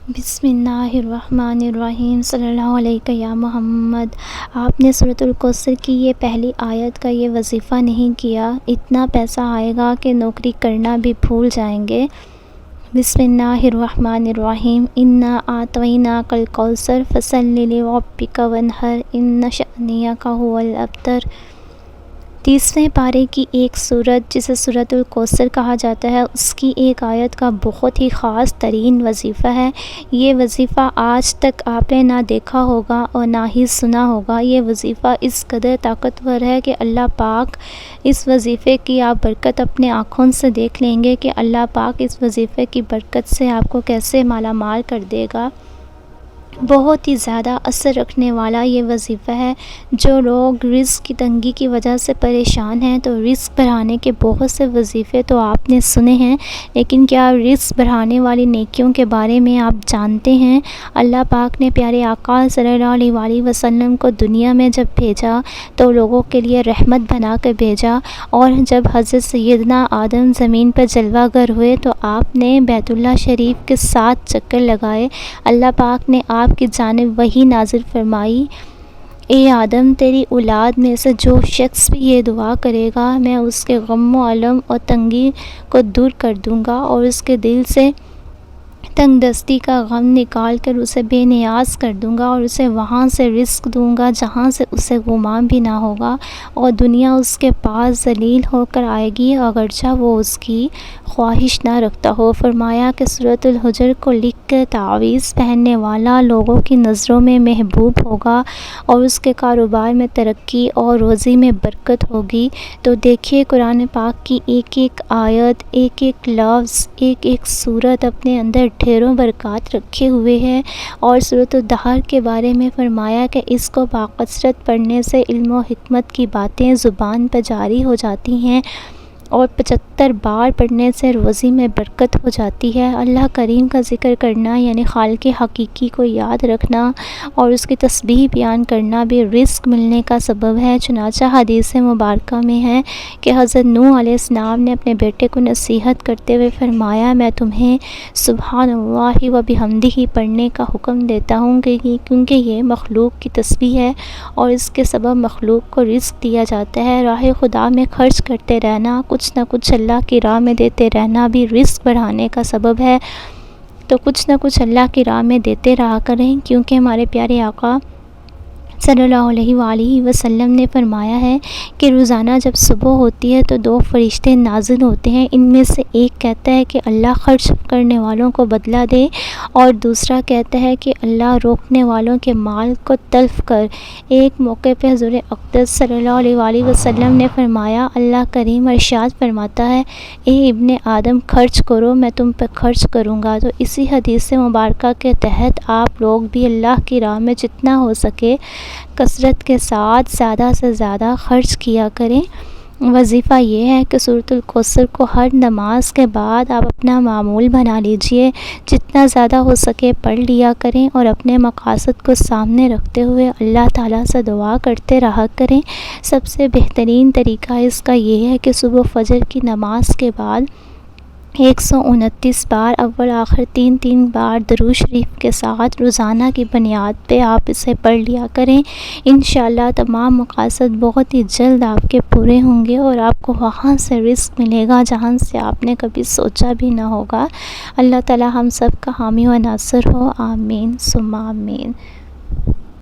بسم اللہ الرحمن الرحیم صلی اللہ علیہ یا محمد۔ آپ نے سورۃ الکوثر کی یہ پہلی آیت کا یہ وظیفہ نہیں کیا، اتنا پیسہ آئے گا کہ نوکری کرنا بھی بھول جائیں گے۔ بسم اللہ الرحمن الرحیم۔ انا اعطیناک الکوثر فصل لربک وانحر ان شانئک ھو الابتر۔ 30ویں پارے کی ایک سورت جسے سورۃ الکوثر کہا جاتا ہے، اس کی ایک آیت کا بہت ہی خاص ترین وظیفہ ہے۔ یہ وظیفہ آج تک آپ نے نہ دیکھا ہوگا اور نہ ہی سنا ہوگا۔ یہ وظیفہ اس قدر طاقتور ہے کہ اللہ پاک اس وظیفے کی آپ برکت اپنے آنکھوں سے دیکھ لیں گے کہ اللہ پاک اس وظیفے کی برکت سے آپ کو کیسے مالا مال کر دے گا۔ بہت ہی زیادہ اثر رکھنے والا یہ وظیفہ ہے۔ جو لوگ رزق کی تنگی کی وجہ سے پریشان ہیں تو رزق بڑھانے کے بہت سے وظیفے تو آپ نے سنے ہیں، لیکن کیا رزق بڑھانے والی نیکیوں کے بارے میں آپ جانتے ہیں؟ اللہ پاک نے پیارے آقا صلی اللہ علیہ وآلہ وسلم کو دنیا میں جب بھیجا تو لوگوں کے لیے رحمت بنا کر بھیجا، اور جب حضرت سیدنا آدم زمین پر جلوہ گر ہوئے تو آپ نے بیت اللہ شریف کے 7 چکر لگائے۔ اللہ پاک نے آپ کی جانب وحی نازل فرمائی، اے آدم، تیری اولاد میں سے جو شخص بھی یہ دعا کرے گا میں اس کے غم و الم اور تنگی کو دور کر دوں گا اور اس کے دل سے تنگ دستی کا غم نکال کر اسے بے نیاز کر دوں گا، اور اسے وہاں سے رزق دوں گا جہاں سے اسے گمان بھی نہ ہوگا، اور دنیا اس کے پاس ذلیل ہو کر آئے گی اگرچہ وہ اس کی خواہش نہ رکھتا ہو۔ فرمایا کہ سورۃ الحجر کو لکھ کر تعویذ پہننے والا لوگوں کی نظروں میں محبوب ہوگا اور اس کے کاروبار میں ترقی اور روزی میں برکت ہوگی۔ تو دیکھیے قرآن پاک کی ایک ایک آیت، ایک ایک لفظ، ایک ایک سورت اپنے اندر ڈھیروں برکات رکھے ہوئے ہیں، اور سورۃ الدہر کے بارے میں فرمایا کہ اس کو باکثرت پڑھنے سے علم و حکمت کی باتیں زبان پر جاری ہو جاتی ہیں، اور 75 بار پڑھنے سے روزی میں برکت ہو جاتی ہے۔ اللہ کریم کا ذکر کرنا یعنی خالق حقیقی کو یاد رکھنا اور اس کی تسبیح بیان کرنا بھی رزق ملنے کا سبب ہے۔ چنانچہ حدیث مبارکہ میں ہے کہ حضرت نوح علیہ السلام نے اپنے بیٹے کو نصیحت کرتے ہوئے فرمایا، میں تمہیں سبحان اللہ و بحمدہ پڑھنے کا حکم دیتا ہوں کیونکہ یہ مخلوق کی تسبیح ہے اور اس کے سبب مخلوق کو رزق دیا جاتا ہے۔ راہ خدا میں خرچ کرتے رہنا، کچھ نہ کچھ اللہ کی راہ میں دیتے رہنا بھی رزق بڑھانے کا سبب ہے۔ تو کچھ نہ کچھ اللہ کی راہ میں دیتے رہا کریں، کیونکہ ہمارے پیارے آقا صلی اللہ علیہ وآلہ وسلم نے فرمایا ہے کہ روزانہ جب صبح ہوتی ہے تو 2 فرشتے نازل ہوتے ہیں، ان میں سے ایک کہتا ہے کہ اللہ خرچ کرنے والوں کو بدلہ دے، اور دوسرا کہتا ہے کہ اللہ روکنے والوں کے مال کو تلف کر۔ ایک موقع پہ حضور اقدس صلی اللہ علیہ وآلہ وسلم نے فرمایا، اللہ کریم ارشاد فرماتا ہے، اے ابن آدم خرچ کرو، میں تم پہ خرچ کروں گا۔ تو اسی حدیث مبارکہ کے تحت آپ لوگ بھی اللہ کی راہ میں جتنا ہو سکے کثرت کے ساتھ زیادہ سے زیادہ خرچ کیا کریں۔ وظیفہ یہ ہے کہ سورۃ الکوثر کو ہر نماز کے بعد آپ اپنا معمول بنا لیجئے، جتنا زیادہ ہو سکے پڑھ لیا کریں، اور اپنے مقاصد کو سامنے رکھتے ہوئے اللہ تعالیٰ سے دعا کرتے رہا کریں۔ سب سے بہترین طریقہ اس کا یہ ہے کہ صبح فجر کی نماز کے بعد 129 بار اول آخر 3 بار درود شریف کے ساتھ روزانہ کی بنیاد پہ آپ اسے پڑھ لیا کریں۔ انشاءاللہ تمام مقاصد بہت ہی جلد آپ کے پورے ہوں گے، اور آپ کو وہاں سے رزق ملے گا جہاں سے آپ نے کبھی سوچا بھی نہ ہوگا۔ اللہ تعالی ہم سب کا حامی و ناصر ہو، آمین ثم آمین۔